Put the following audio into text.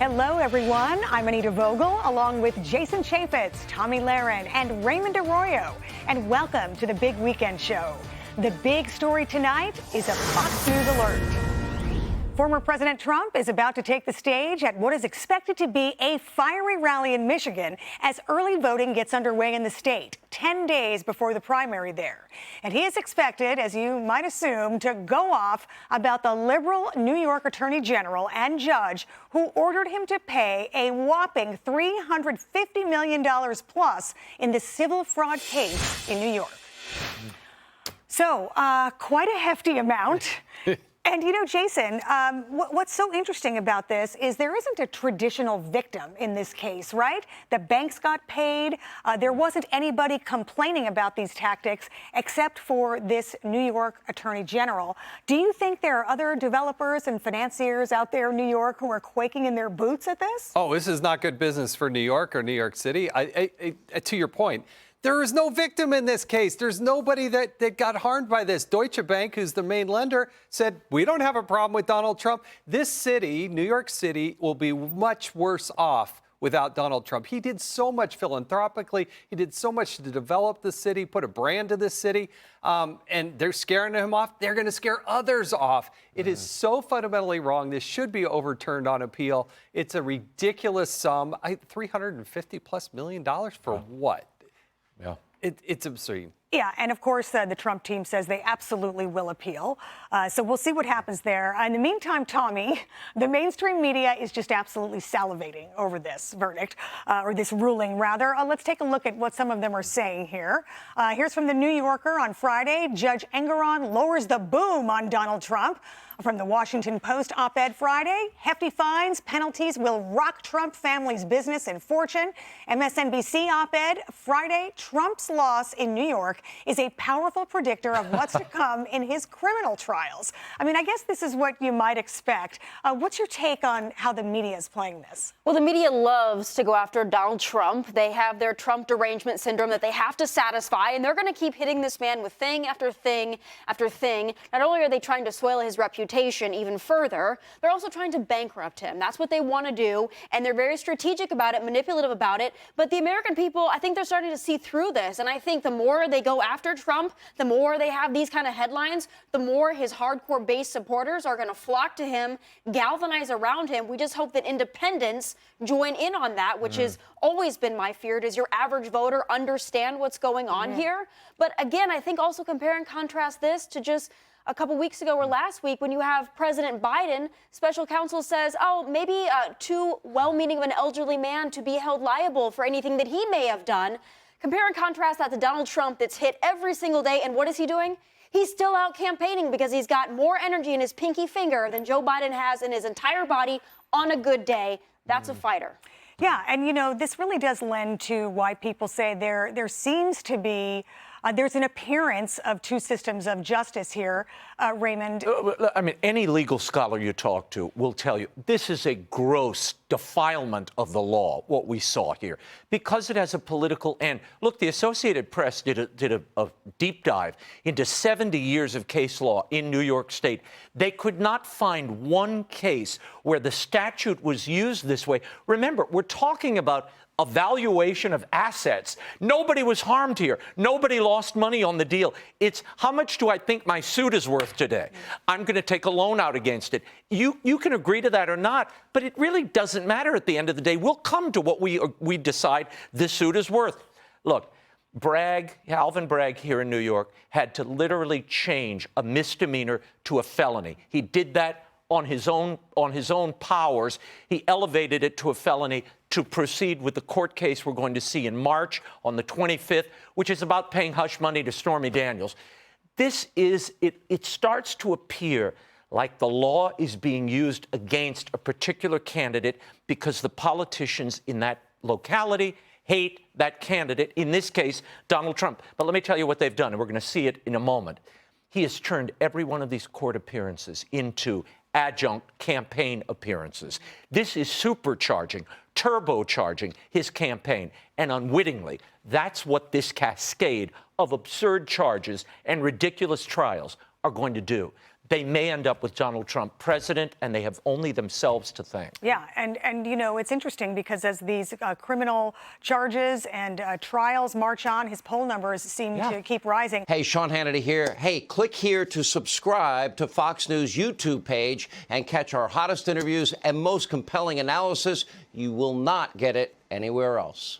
Hello, everyone. I'm Anita Vogel, along with Jason Chaffetz, Tommy Lahren, and Raymond Arroyo. And welcome to the Big Weekend Show. The big story tonight is a Fox News alert. Former President Trump is about to take the stage at what is expected to be a fiery rally in Michigan as early voting gets underway in the state, 10 days before the primary there. And he is expected, as you might assume, to go off about the liberal New York Attorney General and judge who ordered him to pay a whopping $350 million plus in the civil fraud case in New York. So, quite a hefty amount. And, you know, Jason, what's so interesting about this is there isn't a traditional victim in this case, right? The banks got paid. There wasn't anybody complaining about these tactics except for this New York Attorney General. Do you think there are other developers and financiers out there in New York who are quaking in their boots at this? Oh, this is not good business for New York or New York City. To your point, there is no victim in this case. There's nobody that got harmed by this. Deutsche Bank, who's the main lender, said, we don't have a problem with Donald Trump. This city, New York City, will be much worse off without Donald Trump. He did so much philanthropically. He did so much to develop the city, put a brand to this city, and they're scaring him off. They're going to scare others off. It is so fundamentally wrong. This should be overturned on appeal. It's a ridiculous sum. $350+ million for what? Yeah. It's absurd. Yeah, and of course, the Trump team says they absolutely will appeal. So we'll see what happens there. In the meantime, Tommy, the mainstream media is just absolutely salivating over this verdict, or this ruling, rather. Let's take a look at what some of them are saying here. Here's from the New Yorker on Friday. Judge Engoron lowers the boom on Donald Trump. From the Washington Post op-ed Friday, hefty fines, penalties will rock Trump family's business and fortune. MSNBC op-ed Friday, Trump's loss in New York is a powerful predictor of what's to come in his criminal trials. I mean, I guess this is what you might expect. What's your take on how the media is playing this? Well, the media loves to go after Donald Trump. They have their Trump derangement syndrome that they have to satisfy, and they're going to keep hitting this man with thing after thing after thing. Not only are they trying to soil his reputation even further, they're also trying to bankrupt him. That's what they want to do, and they're very strategic about it, manipulative about it. But the American people, I think they're starting to see through this, and I think the more they go after Trump, the more they have these kind of headlines, the more his hardcore base supporters are going to flock to him, galvanize around him. We just hope that independents join in on that, which has always been my fear. Does your average voter understand what's going on here? But again, I think also compare and contrast this to just a couple weeks ago or last week when you have President Biden, special counsel says, oh, maybe too well-meaning of an elderly man to be held liable for anything that he may have done. Compare and contrast that to Donald Trump that's hit every single day. And what is he doing? He's still out campaigning because he's got more energy in his pinky finger than Joe Biden has in his entire body on a good day. That's a fighter. Yeah, and you know, this really does lend to why people say there seems to be there's an appearance of two systems of justice here, Raymond. I mean, any legal scholar you talk to will tell you this is a gross defilement of the law, what we saw here, because it has a political end. Look, the Associated Press did a deep dive into 70 years of case law in New York State. They could not find one case where the statute was used this way. Remember, we're talking about evaluation of assets. Nobody was harmed here. Nobody lost money on the deal. It's how much do I think my suit is worth today? I'm going to take a loan out against it. You can agree to that or not, but it really doesn't matter at the end of the day. We'll come to what we decide this suit is worth. Look, Alvin Bragg here in New York had to literally change a misdemeanor to a felony. He did that on his own powers. He elevated it to a felony to proceed with the court case we're going to see in March on the 25th, which is about paying hush money to Stormy Daniels. It starts to appear like the law is being used against a particular candidate because the politicians in that locality hate that candidate, in this case, Donald Trump. But let me tell you what they've done, and we're going to see it in a moment. He has turned every one of these court appearances into adjunct campaign appearances. This is supercharging, turbocharging his campaign. And unwittingly, that's what this cascade of absurd charges and ridiculous trials are going to do. they may end up with Donald Trump president, and they have only themselves to thank. Yeah, and you know, it's interesting because as these criminal charges and trials march on, his poll numbers seem to keep rising. Hey, Sean Hannity here. Hey, click here to subscribe to Fox News YouTube page and catch our hottest interviews and most compelling analysis. You will not get it anywhere else.